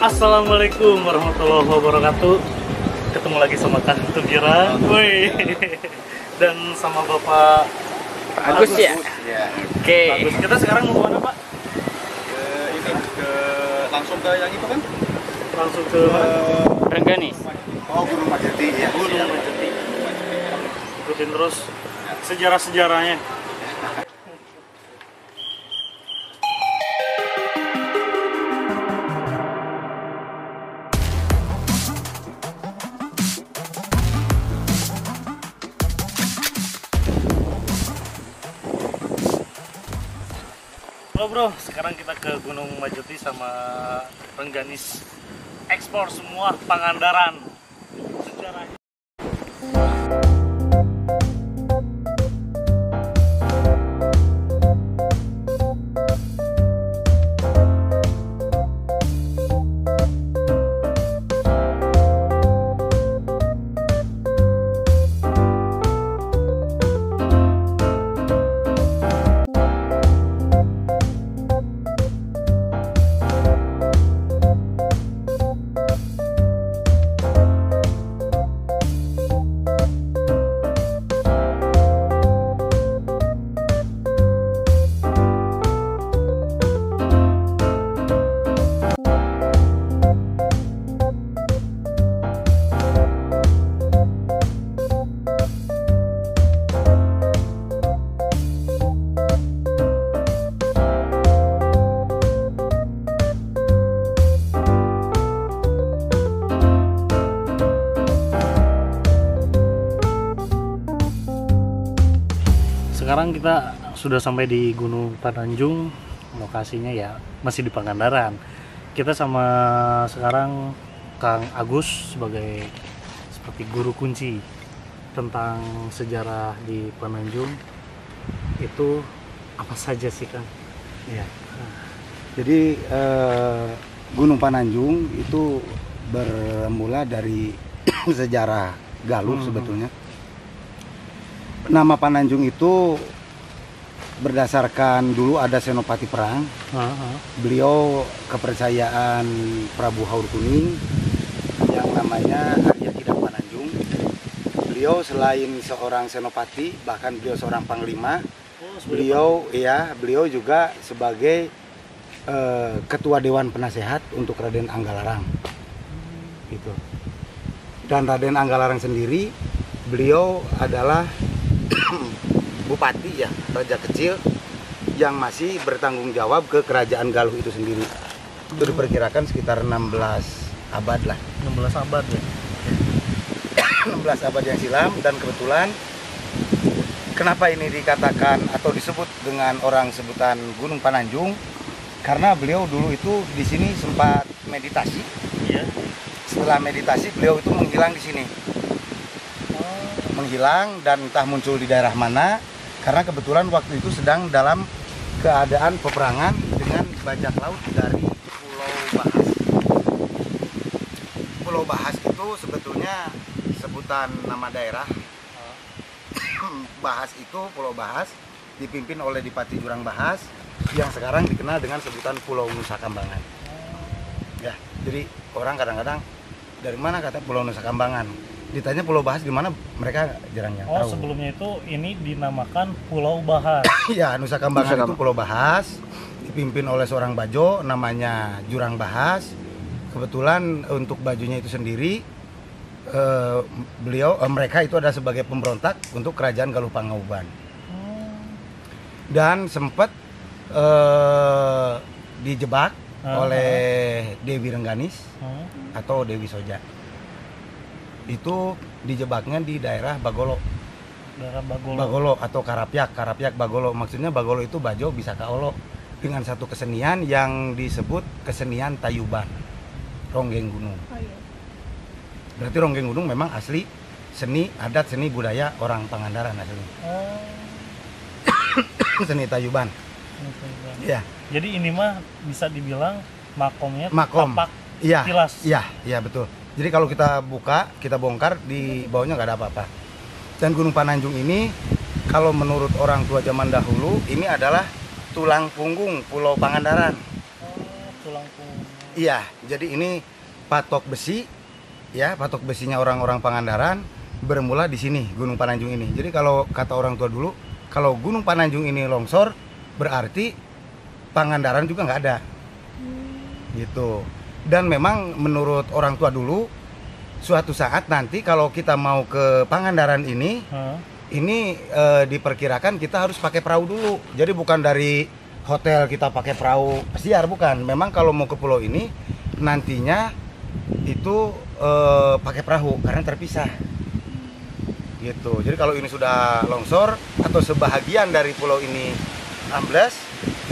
Assalamualaikum warahmatullahi wabarakatuh. Ketemu lagi sama Kang Tugira, dan sama Bapak Agus ya. Oke. Agus. Kita sekarang mau kemana, Pak? Langsung ke yang itu kan? Langsung ke Rengganis. Oh, Gunung Majati ya. Gunung Majati. Ikutin terus sejarah-sejarahnya. Halo bro, sekarang kita ke Gunung Majati sama Rengganis. Ekspor semua Pangandaran. Sejarahnya. Sekarang kita sudah sampai di Gunung Pananjung. Lokasinya ya masih di Pangandaran. Kita sama sekarang Kang Agus sebagai seperti guru kunci tentang sejarah di Pananjung. Itu apa saja sih, Kang? Iya. Jadi Gunung Pananjung itu bermula dari sejarah Galuh sebetulnya. Nama Pananjung itu berdasarkan dulu ada senopati perang. Beliau kepercayaan Prabu Haur Kuning yang namanya Arya Kidang Pananjung. Beliau selain seorang senopati, bahkan beliau seorang panglima. Beliau juga sebagai ketua Dewan Penasehat untuk Raden Anggalarang. Gitu. Dan Raden Anggalarang sendiri, beliau adalah bupati ya, raja kecil yang masih bertanggung jawab ke kerajaan Galuh itu sendiri. Itu diperkirakan sekitar 16 abad lah. 16 abad ya. 16 abad yang silam. Dan kebetulan kenapa ini dikatakan atau disebut dengan orang sebutan Gunung Pananjung, karena beliau dulu itu di sini sempat meditasi. Iya. Setelah meditasi beliau itu menghilang di sini. Menghilang dan entah muncul di daerah mana, karena kebetulan waktu itu sedang dalam keadaan peperangan dengan bajak laut dari Pulau Bahas. Pulau Bahas itu sebetulnya sebutan nama daerah. Bahas itu, Pulau Bahas dipimpin oleh Dipati Jurang Bahas yang sekarang dikenal dengan sebutan Pulau Nusa Kambangan. Ya, jadi orang kadang-kadang dari mana kata Pulau Nusa Kambangan? Ditanya Pulau Bahas di mana, mereka jarang yang tahu. Sebelumnya itu ini dinamakan Pulau Bahas. Iya, Nusa Kambangan itu Pulau Bahas, dipimpin oleh seorang bajo namanya Jurang Bahas. Kebetulan untuk bajunya itu sendiri, mereka itu ada sebagai pemberontak untuk kerajaan Galuh Pangauban. Dan sempat dijebak oleh Dewi Rengganis atau Dewi Soja. Itu dijebaknya di daerah Bagolo. Daerah Bagolo. Bagolo atau Karapyak Bagolo. Maksudnya Bagolo itu Bajo bisa Kaolo dengan satu kesenian yang disebut kesenian Tayuban. Ronggeng Gunung. Oh iya. Berarti Ronggeng Gunung memang asli seni adat, seni budaya orang Pangandaran asli. Seni tayuban. Iya. Jadi ini mah bisa dibilang makomnya Makom. tapak Iya. tilas. Iya betul. Jadi kalau kita buka, kita bongkar, di bawahnya nggak ada apa-apa. Dan Gunung Pananjung ini, kalau menurut orang tua zaman dahulu, ini adalah tulang punggung Pulau Pangandaran. Tulang punggung. Iya, jadi ini patok besi, ya patok besinya orang-orang Pangandaran bermula di sini Gunung Pananjung ini. Jadi kalau kata orang tua dulu, kalau Gunung Pananjung ini longsor, berarti Pangandaran juga nggak ada, gitu. Dan memang menurut orang tua dulu, suatu saat nanti kalau kita mau ke Pangandaran ini diperkirakan kita harus pakai perahu dulu. Jadi bukan dari hotel kita pakai perahu pesiar, bukan. Memang kalau mau ke pulau ini nantinya itu pakai perahu karena terpisah, gitu. Jadi kalau ini sudah longsor atau sebahagian dari pulau ini ambles,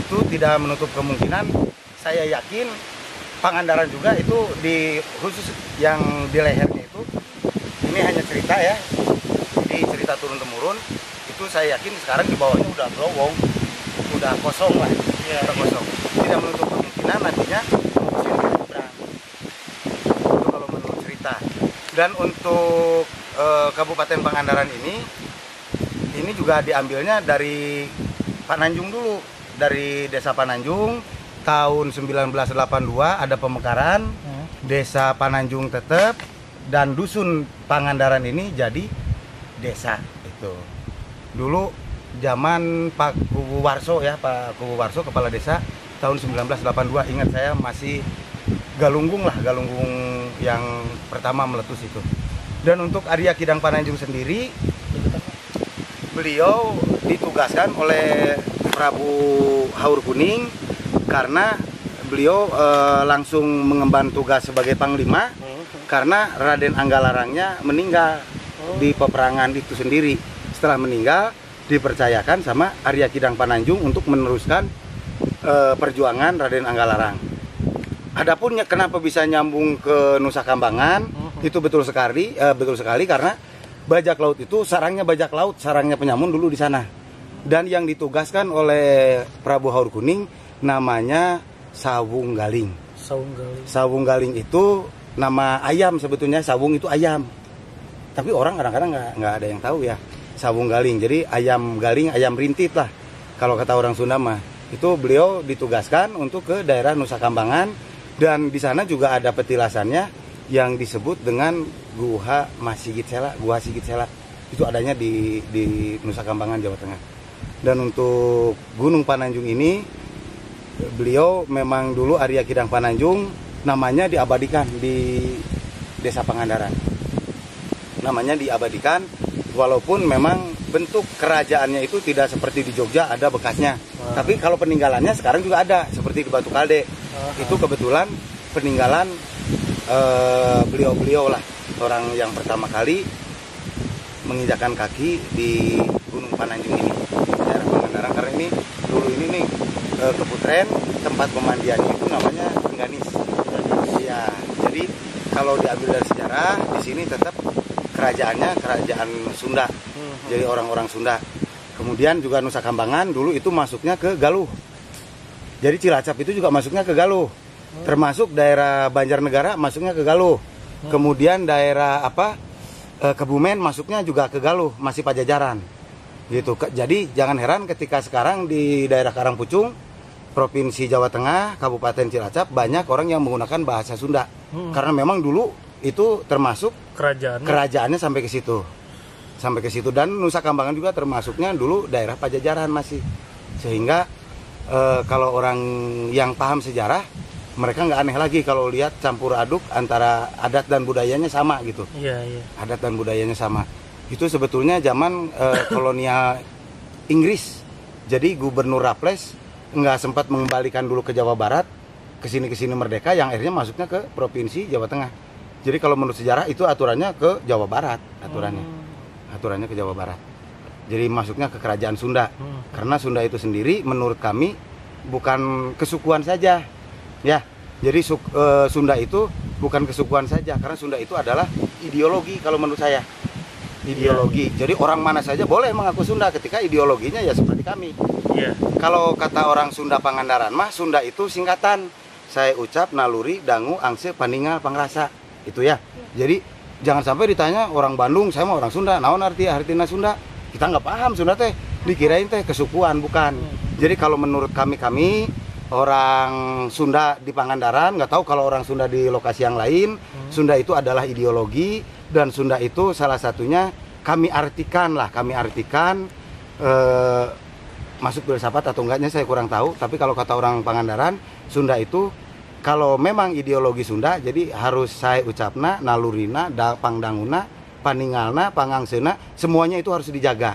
itu tidak menutup kemungkinan, saya yakin Pangandaran juga itu di khusus yang di lehernya itu, ini hanya cerita ya, jadi cerita turun temurun. Itu saya yakin sekarang di bawahnya udah glowong, udah kosong lah, udah kosong. Tidak menutup kemungkinan nantinya musim nyebrang. Itu kalau menurut cerita. Dan untuk Kabupaten Pangandaran ini juga diambilnya dari Pananjung dulu, dari Desa Pananjung. Tahun 1982 ada pemekaran, Desa Pananjung tetap, dan Dusun Pangandaran ini jadi desa itu. Dulu zaman Pak Kubu Warso ya, Pak Kubu Warso kepala desa tahun 1982, ingat saya masih Galunggung yang pertama meletus itu. Dan untuk Arya Kidang Pananjung sendiri, beliau ditugaskan oleh Prabu Haur Kuning karena beliau langsung mengemban tugas sebagai panglima karena Raden Anggalarangnya meninggal di peperangan itu sendiri. Setelah meninggal, dipercayakan sama Arya Kidang Pananjung untuk meneruskan perjuangan Raden Anggalarang. Adapun kenapa bisa nyambung ke Nusa Kambangan, itu betul sekali karena bajak laut itu sarangnya bajak laut, sarangnya penyamun dulu di sana. Dan yang ditugaskan oleh Prabu Haur Kuning namanya Sawung Galing. Sawung Galing itu nama ayam sebetulnya, sawung itu ayam. Tapi orang kadang-kadang nggak ada yang tahu ya. Sawung Galing, jadi ayam galing, ayam rintit lah. Kalau kata orang Sunda mah, itu beliau ditugaskan untuk ke daerah Nusa Kambangan, dan di sana juga ada petilasannya yang disebut dengan Guha Sigit Sela. Guha Sigit Sela itu adanya di Nusa Kambangan, Jawa Tengah. Dan untuk Gunung Pananjung ini, beliau memang dulu Arya Kidang Pananjung namanya diabadikan di Desa Pangandaran. Namanya diabadikan walaupun memang bentuk kerajaannya itu tidak seperti di Jogja ada bekasnya. Tapi kalau peninggalannya sekarang juga ada seperti di Batu Kalde. Itu kebetulan peninggalan beliau-beliau lah, orang yang pertama kali menginjakan kaki di Gunung Pananjung ini, daerah Pangandaran. Karena ini dulu ini nih Keputren, tempat pemandiannya itu namanya Rengganis. Iya, jadi kalau diambil dari sejarah, di sini tetap kerajaannya kerajaan Sunda. Jadi orang-orang Sunda. Kemudian juga Nusa Kambangan dulu itu masuknya ke Galuh. Jadi Cilacap itu juga masuknya ke Galuh. Termasuk daerah Banjarnegara masuknya ke Galuh. Kemudian daerah Kebumen masuknya juga ke Galuh, masih Pajajaran. Gitu. Jadi jangan heran ketika sekarang di daerah Karangpucung, Provinsi Jawa Tengah, Kabupaten Cilacap, banyak orang yang menggunakan bahasa Sunda. Karena memang dulu itu termasuk kerajaannya sampai ke situ. Dan Nusa Kambangan juga termasuknya dulu daerah Pajajaran masih. Sehingga kalau orang yang paham sejarah, mereka nggak aneh lagi kalau lihat campur aduk antara adat dan budayanya sama gitu. Iya. Adat dan budayanya sama. Itu sebetulnya zaman kolonial Inggris. Jadi Gubernur Raffles nggak sempat mengembalikan dulu ke Jawa Barat, kesini merdeka, yang akhirnya masuknya ke Provinsi Jawa Tengah. Jadi kalau menurut sejarah itu aturannya ke Jawa Barat, aturannya ke Jawa Barat. Jadi masuknya ke Kerajaan Sunda. Karena Sunda itu sendiri menurut kami bukan kesukuan saja, ya, Jadi Sunda itu bukan kesukuan saja, karena Sunda itu adalah ideologi kalau menurut saya. Ideologi. Jadi orang mana saja boleh mengaku Sunda ketika ideologinya ya seperti kami. Iya. Kalau kata orang Sunda Pangandaran mah, Sunda itu singkatan. Saya ucap naluri, dangu, angse, paningal, pangrasa. Itu ya. Jadi jangan sampai ditanya orang Bandung, saya mah orang Sunda. Naon artinya Sunda? Kita nggak paham Sunda teh. Dikirain teh kesukuan, bukan. Jadi kalau menurut kami orang Sunda di Pangandaran, nggak tahu kalau orang Sunda di lokasi yang lain, Sunda itu adalah ideologi, dan Sunda itu salah satunya kami artikan masuk filsafat atau enggaknya saya kurang tahu, tapi kalau kata orang Pangandaran, Sunda itu kalau memang ideologi Sunda, jadi harus saya ucapna, nalurina, pangdanguna, paningalna, pangangsena, semuanya itu harus dijaga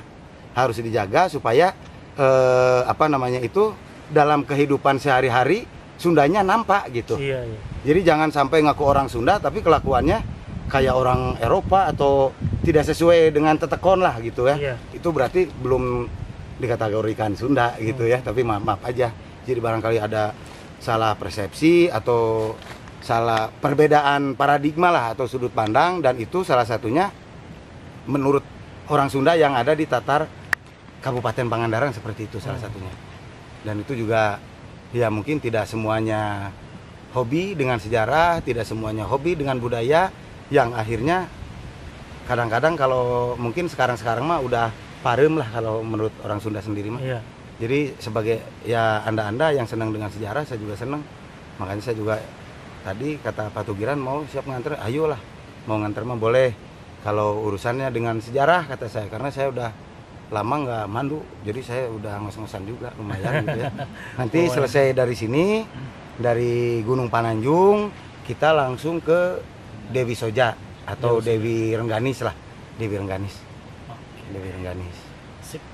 supaya dalam kehidupan sehari-hari Sundanya nampak gitu. Iya. Jadi jangan sampai ngaku orang Sunda tapi kelakuannya kayak orang Eropa atau tidak sesuai dengan tetekon lah gitu ya. Iya. Itu berarti belum dikategorikan Sunda gitu ya. Tapi maaf aja. Jadi barangkali ada salah persepsi atau salah perbedaan paradigma lah atau sudut pandang, dan itu salah satunya menurut orang Sunda yang ada di Tatar Kabupaten Pangandaran seperti itu salah satunya. Dan itu juga ya mungkin tidak semuanya hobi dengan sejarah, tidak semuanya hobi dengan budaya, yang akhirnya kadang-kadang kalau mungkin sekarang mah udah parem lah kalau menurut orang Sunda sendiri mah. Iya. Jadi sebagai ya anda yang senang dengan sejarah, saya juga senang. Makanya saya juga tadi kata Pak Tugiran mau siap nganter, ayolah mau nganter mah boleh. Kalau urusannya dengan sejarah kata saya, karena saya udah lama nggak mandu, jadi saya udah ngos-ngosan juga lumayan gitu ya. Nanti selesai dari sini, dari Gunung Pananjung, kita langsung ke Dewi Soja atau Dewi Rengganis lah, Dewi Rengganis. Dewi Rengganis. Sip.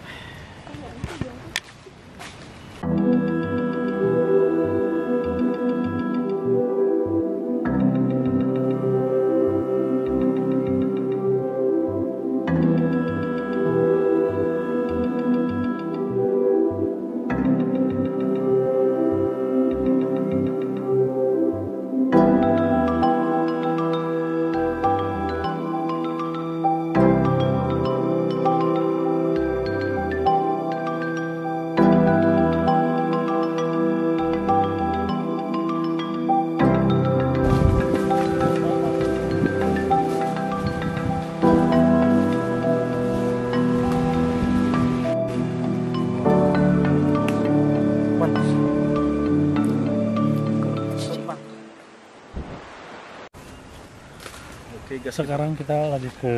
Sekarang kita lagi ke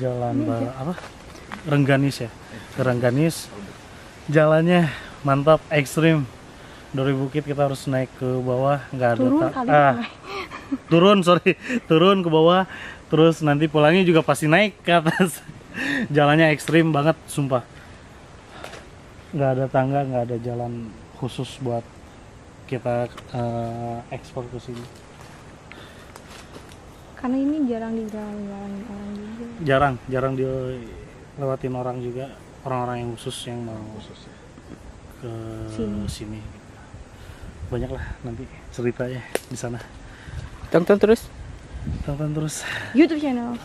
jalan Rengganis ya. Ke Rengganis. Jalannya mantap, ekstrim. Dari bukit kita harus naik ke bawah, nggak ada turun ke bawah, terus nanti pulangnya juga pasti naik ke atas. Jalannya ekstrim banget, sumpah. Nggak ada tangga, nggak ada jalan khusus buat kita ekspor ke sini. Karena ini jarang dijalankan orang juga. Jarang dilewatin orang juga, orang-orang yang khusus yang mau ke sini. Banyak lah nanti ceritanya di sana. Tonton terus YouTube channel.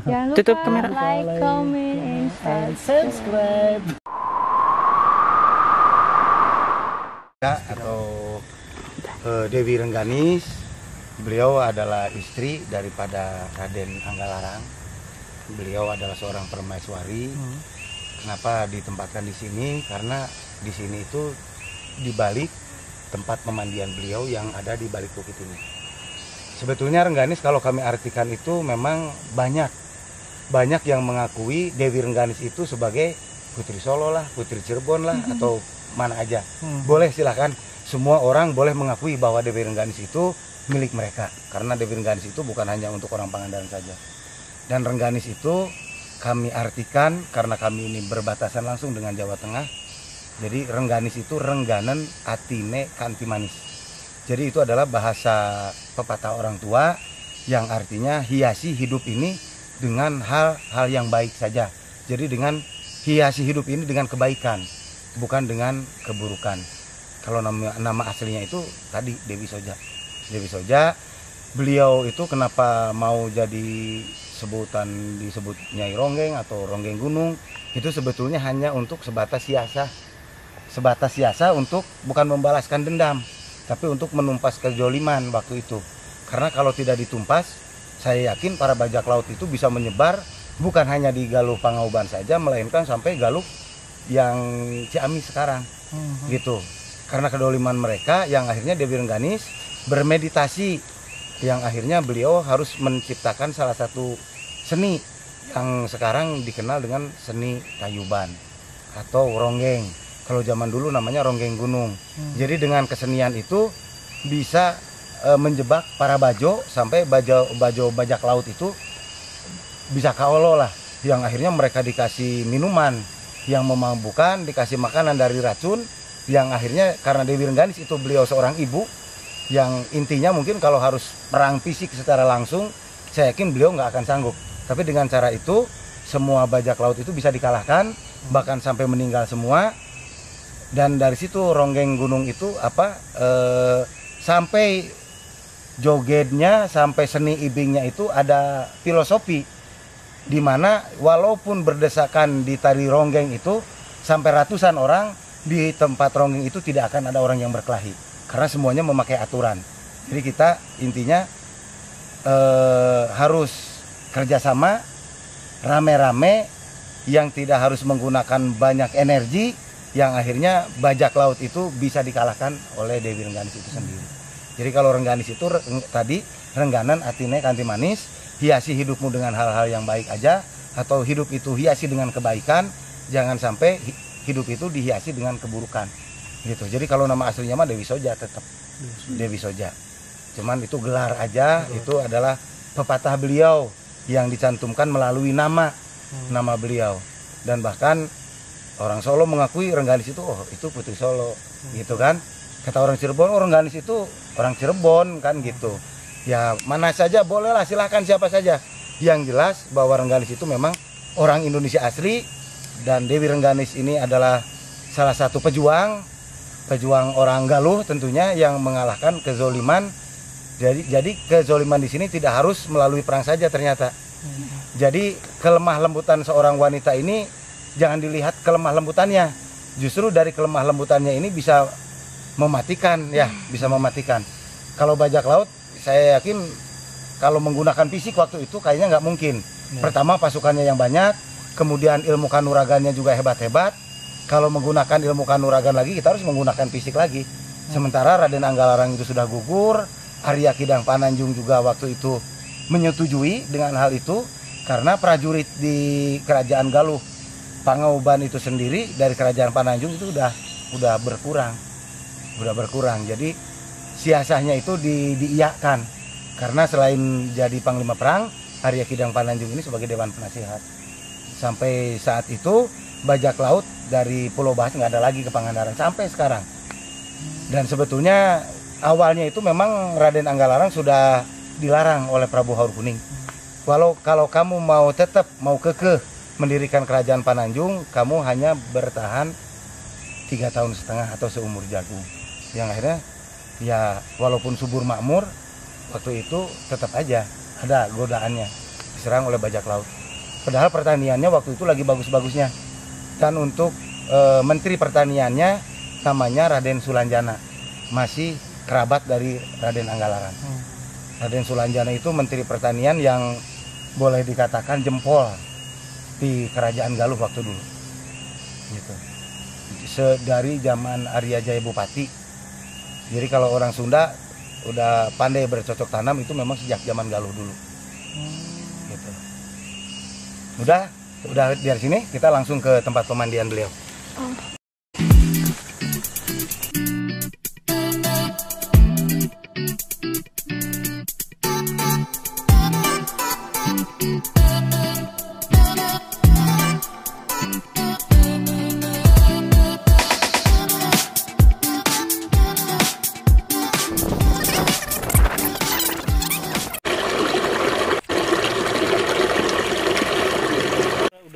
Jangan lupa Tutup kamera. like, comment, and subscribe. Atau Dewi Rengganis, beliau adalah istri daripada Raden Anggalarang. Beliau adalah seorang permaiswari. Kenapa ditempatkan di sini? Karena di sini itu di balik tempat pemandian beliau yang ada di balik bukit ini. Sebetulnya Rengganis kalau kami artikan itu memang banyak yang mengakui Dewi Rengganis itu sebagai putri Solo lah, putri Cirebon lah, atau mana aja. Boleh, silahkan. Semua orang boleh mengakui bahwa Dewi Rengganis itu milik mereka. Karena Dewi Rengganis itu bukan hanya untuk orang Pangandaran saja. Dan Rengganis itu kami artikan karena kami ini berbatasan langsung dengan Jawa Tengah. Jadi Rengganis itu rengganen atine kanti manis. Jadi itu adalah bahasa pepatah orang tua yang artinya hiasi hidup ini dengan hal-hal yang baik saja. Jadi dengan hiasi hidup ini dengan kebaikan, bukan dengan keburukan. Kalau nama aslinya itu tadi Dewi Soja. Dewi Soja, beliau itu kenapa mau jadi disebut Nyai Ronggeng atau Ronggeng Gunung, itu sebetulnya hanya untuk sebatas siasa untuk bukan membalaskan dendam, tapi untuk menumpas kezoliman waktu itu. Karena kalau tidak ditumpas, saya yakin para bajak laut itu bisa menyebar bukan hanya di Galuh Pangauban saja, melainkan sampai Galuh yang Ciamis sekarang, gitu. Karena kedoliman mereka yang akhirnya Dewi Rengganis bermeditasi, yang akhirnya beliau harus menciptakan salah satu seni yang sekarang dikenal dengan seni Tayuban atau ronggeng. Kalau zaman dulu namanya ronggeng gunung. Jadi dengan kesenian itu bisa menjebak para bajo sampai bajo bajak laut itu bisa kaolo lah, yang akhirnya mereka dikasih minuman yang memabukkan, dikasih makanan dari racun, yang akhirnya karena Dewi Rengganis itu beliau seorang ibu yang intinya mungkin kalau harus perang fisik secara langsung, saya yakin beliau nggak akan sanggup. Tapi dengan cara itu semua bajak laut itu bisa dikalahkan, bahkan sampai meninggal semua. Dan dari situ ronggeng gunung itu sampai jogetnya, sampai seni ibingnya itu ada filosofi, di mana walaupun berdesakan di tari ronggeng itu sampai ratusan orang, di tempat ronggeng itu tidak akan ada orang yang berkelahi karena semuanya memakai aturan. Jadi kita intinya harus kerjasama rame-rame yang tidak harus menggunakan banyak energi, yang akhirnya bajak laut itu bisa dikalahkan oleh Dewi Rengganis itu sendiri. Jadi kalau Rengganis itu tadi rengganan artinya kanti manis, hiasi hidupmu dengan hal-hal yang baik aja, atau hidup itu hiasi dengan kebaikan, jangan sampai hidup itu dihiasi dengan keburukan gitu. Jadi kalau nama aslinya mah Dewi Soja, tetap Dewi Soja, cuman itu gelar aja. Itu adalah pepatah beliau yang dicantumkan melalui nama beliau. Dan bahkan orang Solo mengakui Rengganis itu, oh itu Putri Solo gitu kan. Kata orang Cirebon, oh Rengganis itu orang Cirebon kan gitu. Ya mana saja bolehlah, silahkan siapa saja. Yang jelas bahwa Rengganis itu memang orang Indonesia asli. Dan Dewi Rengganis ini adalah salah satu pejuang orang Galuh tentunya, yang mengalahkan kezoliman. Jadi kezoliman di sini tidak harus melalui perang saja ternyata. Jadi kelemah lembutan seorang wanita ini jangan dilihat kelemah lembutannya. Justru dari kelemah lembutannya ini bisa mematikan ya, bisa mematikan. Kalau bajak laut saya yakin kalau menggunakan fisik waktu itu kayaknya nggak mungkin. Pertama pasukannya yang banyak, kemudian ilmu kanuragannya juga hebat-hebat. Kalau menggunakan ilmu kanuragan lagi, kita harus menggunakan fisik lagi. Sementara Raden Anggalarang itu sudah gugur, Arya Kidang Pananjung juga waktu itu menyetujui dengan hal itu, karena prajurit di kerajaan Galuh Pangauban itu sendiri dari kerajaan Pananjung itu udah berkurang. Jadi siasahnya itu diiyakan, karena selain jadi panglima perang, Arya Kidang Pananjung ini sebagai dewan penasihat. Sampai saat itu bajak laut dari Pulau Bahas nggak ada lagi ke Pangandaran sampai sekarang. Dan sebetulnya awalnya itu memang Raden Anggalarang sudah dilarang oleh Prabu Haurkuning. Kalau kamu mau tetap kekeh mendirikan kerajaan Pananjung, kamu hanya bertahan 3,5 tahun atau seumur jagung. Yang akhirnya ya walaupun subur makmur, waktu itu tetap aja ada godaannya, diserang oleh bajak laut. Padahal pertaniannya waktu itu lagi bagus-bagusnya. Dan untuk menteri pertaniannya namanya Raden Sulanjana, masih kerabat dari Raden Anggalarang. Raden Sulanjana itu menteri pertanian yang boleh dikatakan jempol di kerajaan Galuh waktu dulu. Gitu. Dari zaman Arya Jaya Bupati. Jadi kalau orang Sunda udah pandai bercocok tanam itu memang sejak zaman Galuh dulu. Gitu. Udah dari sini kita langsung ke tempat pemandian beliau.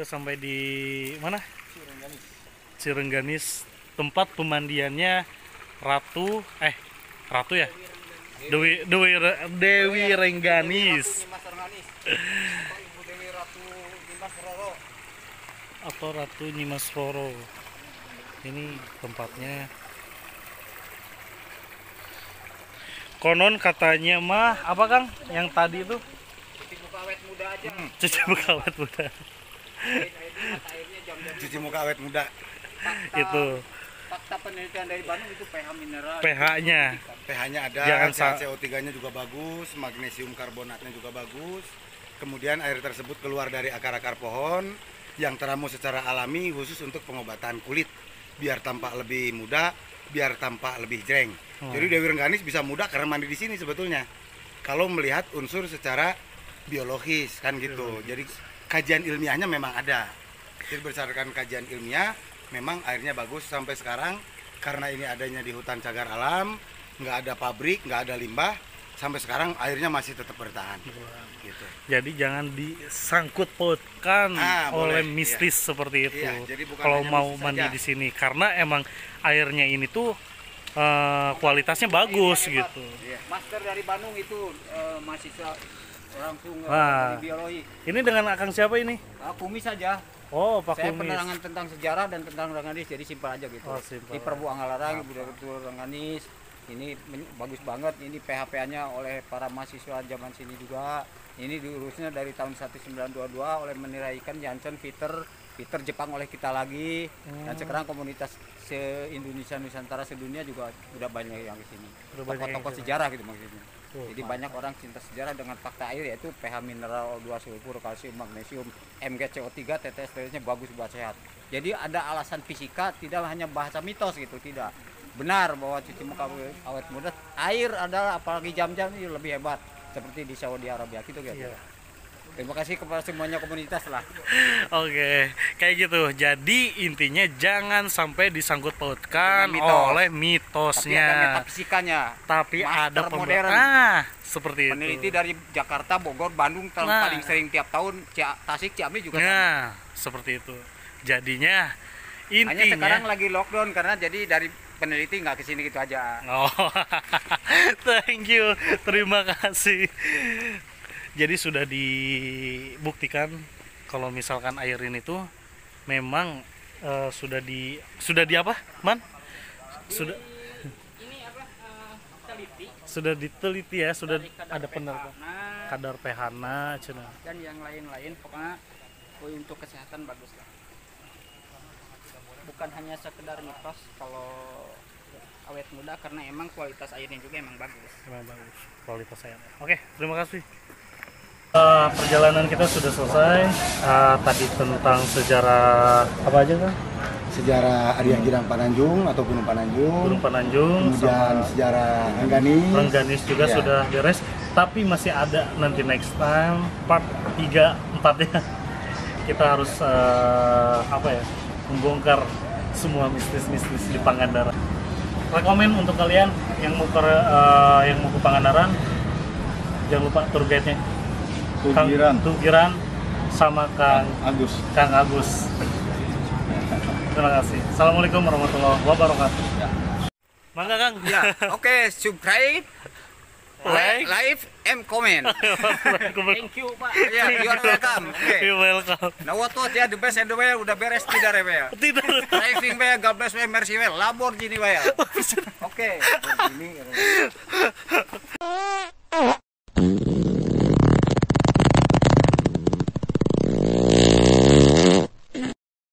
Sampai di mana? Cirengganis. Tempat pemandiannya Ratu ya? Dewi Rengganis atau Ratu Nyimas Roro. Ini tempatnya. Konon katanya mah apa Kang? Yang tadi itu Cuci muka awet muda aja. cuci muka awet muda. Cuci muka awet muda. Itu Fakta penelitian dari Bandung itu pH mineral. pH-nya. pH-nya ada, Jangan CO3-nya juga bagus, magnesium karbonatnya juga bagus. Kemudian air tersebut keluar dari akar-akar pohon yang teramu secara alami khusus untuk pengobatan kulit biar tampak lebih muda, biar tampak lebih jreng. Jadi Dewi Rengganis bisa muda karena mandi di sini sebetulnya. Kalau melihat unsur secara biologis kan gitu. Jadi kajian ilmiahnya memang ada. Jadi berdasarkan kajian ilmiah memang airnya bagus sampai sekarang karena ini adanya di hutan cagar alam, nggak ada pabrik, nggak ada limbah, sampai sekarang airnya masih tetap bertahan. Gitu. Jadi jangan disangkut pautkan oleh boleh, mistis seperti itu. Iya, jadi bukan kalau hanya mau mistis mandi saja. di sini karena emang airnya ini tuh kualitasnya bagus gitu. Master dari Bandung itu mahasiswa langsung Wah. dari biologi. Ini dengan Akang siapa ini? Kumis saja. Oh, Pak Saya Kumis. penerangan tentang sejarah dan tentang Rengganis, jadi simpel aja gitu. Oh, simpel. Di Prabu Anggalarang, Budaya Rengganis. Ini bagus banget. Ini PHP-nya oleh para mahasiswa zaman sini juga. Ini diurusnya dari tahun 1922 oleh Menira Ikan Jansen Peter Jepang oleh kita lagi. Dan sekarang komunitas se-Indonesia Nusantara sedunia juga udah banyak yang ke sini. Udah banyak yang Tokoh-tokoh ke sini. sejarah gitu maksudnya. Oh, Jadi banyak orang cinta sejarah dengan fakta air, yaitu pH mineral O2 sulfur, kalsium, magnesium, MgCO3, TTS-nya bagus buat sehat. Jadi ada alasan fisika, tidak hanya bahasa mitos gitu, tidak. Benar bahwa cuci muka awet muda, air adalah apalagi jam-jam ini lebih hebat seperti di Saudi Arabia gitu gitu. Iya. Terima kasih kepada semuanya komunitas lah. Oke, kayak gitu. Jadi intinya jangan sampai disangkut pautkan Dengan mitos. oleh Tapi ada mitosnya. metafisikanya. Tapi ada Master modern. seperti Peneliti itu. dari Jakarta, Bogor, Bandung Nah. paling sering tiap tahun, Tasik, Ciamis juga sama. Nah, seperti itu. Jadinya Hanya intinya sekarang lagi lockdown karena jadi dari peneliti nggak kesini gitu aja. Oh, thank you, terima kasih. Jadi sudah dibuktikan kalau misalkan air ini tuh memang sudah di apa, Man? Sudah Ini apa? Teliti sudah diteliti ya, sudah dari ada penelitian kadar pH-na cenah. dan yang lain-lain, pokoknya untuk kesehatan bagus lah. Bukan hanya sekedar mitos kalau awet muda, karena emang kualitas airnya juga emang bagus. Memang bagus kualitas airnya. Oke, terima kasih. Perjalanan kita sudah selesai. Tadi tentang sejarah apa aja kan? Sejarah Arya Girang Pananjung atau Gunung Pananjung. Gunung Pananjung, Kemudian sama sejarah Rengganis. Rengganis juga Ya. sudah beres. Tapi masih ada nanti next time part 3, 4 ya. Kita harus apa ya? Membongkar semua mistis-mistis di Pangandaran. Rekomen untuk kalian yang mau ke Pangandaran, jangan lupa tour guide-nya. Tugiran sama Kang Agus. Terima kasih. Assalamualaikum warahmatullahi wabarakatuh. Mangga Kang. Ya, oke, subscribe, like, and comment. Thank you, Pak. Ya, you are welcome. Oke. You're welcome. Nah, what ya, the best and the way udah beres tidak ya, Pak? Tidak. Driving way, God bless way, mercy way, Lamborghini way. Oke. Ini